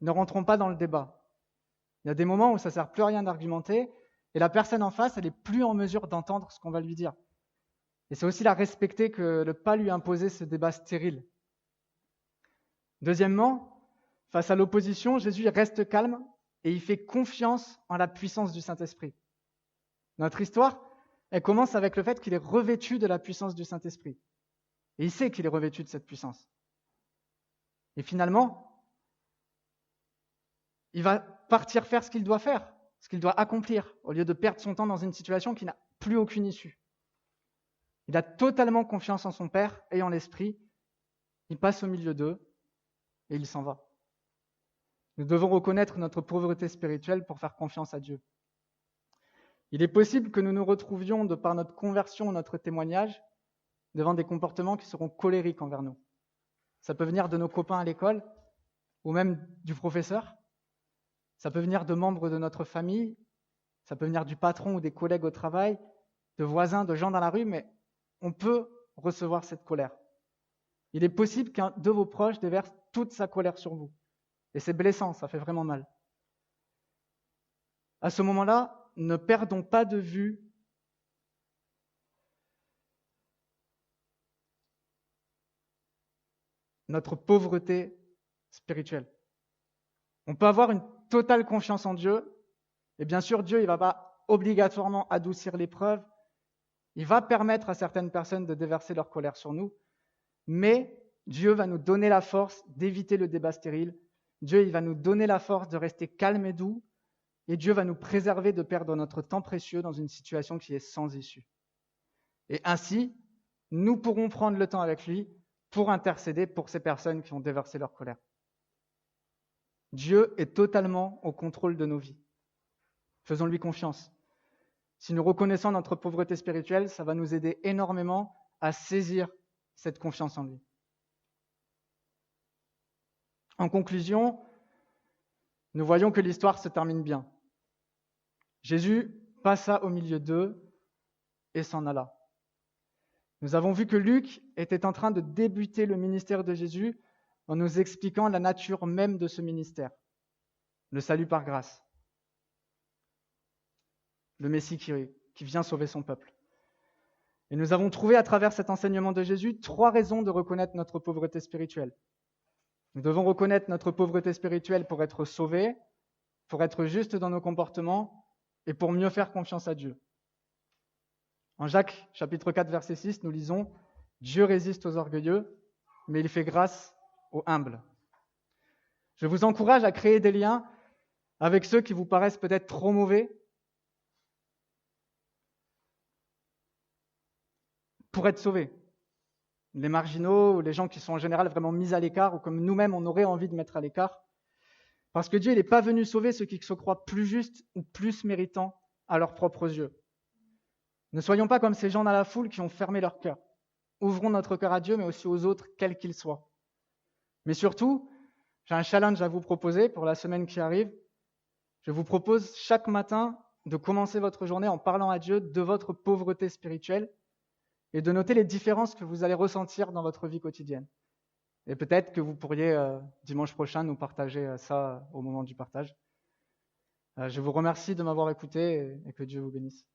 ne rentrons pas dans le débat. Il y a des moments où ça ne sert plus à rien d'argumenter et la personne en face, elle n'est plus en mesure d'entendre ce qu'on va lui dire. Et c'est aussi la respecter que de ne pas lui imposer ce débat stérile. Deuxièmement, face à l'opposition, Jésus reste calme et il fait confiance en la puissance du Saint-Esprit. Notre histoire, elle commence avec le fait qu'il est revêtu de la puissance du Saint-Esprit. Et il sait qu'il est revêtu de cette puissance. Et finalement, il va partir faire ce qu'il doit faire, ce qu'il doit accomplir, au lieu de perdre son temps dans une situation qui n'a plus aucune issue. Il a totalement confiance en son Père et en l'Esprit. Il passe au milieu d'eux et il s'en va. Nous devons reconnaître notre pauvreté spirituelle pour faire confiance à Dieu. Il est possible que nous nous retrouvions, de par notre conversion, notre témoignage, devant des comportements qui seront colériques envers nous. Ça peut venir de nos copains à l'école ou même du professeur. Ça peut venir de membres de notre famille. Ça peut venir du patron ou des collègues au travail, de voisins, de gens dans la rue, mais on peut recevoir cette colère. Il est possible qu'un de vos proches déverse toute sa colère sur vous. Et c'est blessant, ça fait vraiment mal. À ce moment-là, ne perdons pas de vue notre pauvreté spirituelle. On peut avoir une totale confiance en Dieu, et bien sûr, Dieu, il ne va pas obligatoirement adoucir l'épreuve, il va permettre à certaines personnes de déverser leur colère sur nous, mais Dieu va nous donner la force d'éviter le débat stérile. Dieu, il va nous donner la force de rester calme et doux, et Dieu va nous préserver de perdre notre temps précieux dans une situation qui est sans issue. Et ainsi, nous pourrons prendre le temps avec lui pour intercéder pour ces personnes qui ont déversé leur colère. Dieu est totalement au contrôle de nos vies. Faisons-lui confiance. Si nous reconnaissons notre pauvreté spirituelle, ça va nous aider énormément à saisir cette confiance en lui. En conclusion, nous voyons que l'histoire se termine bien. Jésus passa au milieu d'eux et s'en alla. Nous avons vu que Luc était en train de débuter le ministère de Jésus en nous expliquant la nature même de ce ministère, le salut par grâce, le Messie qui vient sauver son peuple. Et nous avons trouvé à travers cet enseignement de Jésus 3 raisons de reconnaître notre pauvreté spirituelle. Nous devons reconnaître notre pauvreté spirituelle pour être sauvés, pour être justes dans nos comportements et pour mieux faire confiance à Dieu. En Jacques, chapitre 4, verset 6, nous lisons « Dieu résiste aux orgueilleux, mais il fait grâce aux humbles ». Je vous encourage à créer des liens avec ceux qui vous paraissent peut-être trop mauvais pour être sauvés. Les marginaux ou les gens qui sont en général vraiment mis à l'écart ou comme nous-mêmes on aurait envie de mettre à l'écart. Parce que Dieu il n'est pas venu sauver ceux qui se croient plus justes ou plus méritants à leurs propres yeux. Ne soyons pas comme ces gens dans la foule qui ont fermé leur cœur. Ouvrons notre cœur à Dieu, mais aussi aux autres, quels qu'ils soient. Mais surtout, j'ai un challenge à vous proposer pour la semaine qui arrive. Je vous propose chaque matin de commencer votre journée en parlant à Dieu de votre pauvreté spirituelle et de noter les différences que vous allez ressentir dans votre vie quotidienne. Et peut-être que vous pourriez, dimanche prochain, nous partager ça au moment du partage. Je vous remercie de m'avoir écouté et que Dieu vous bénisse.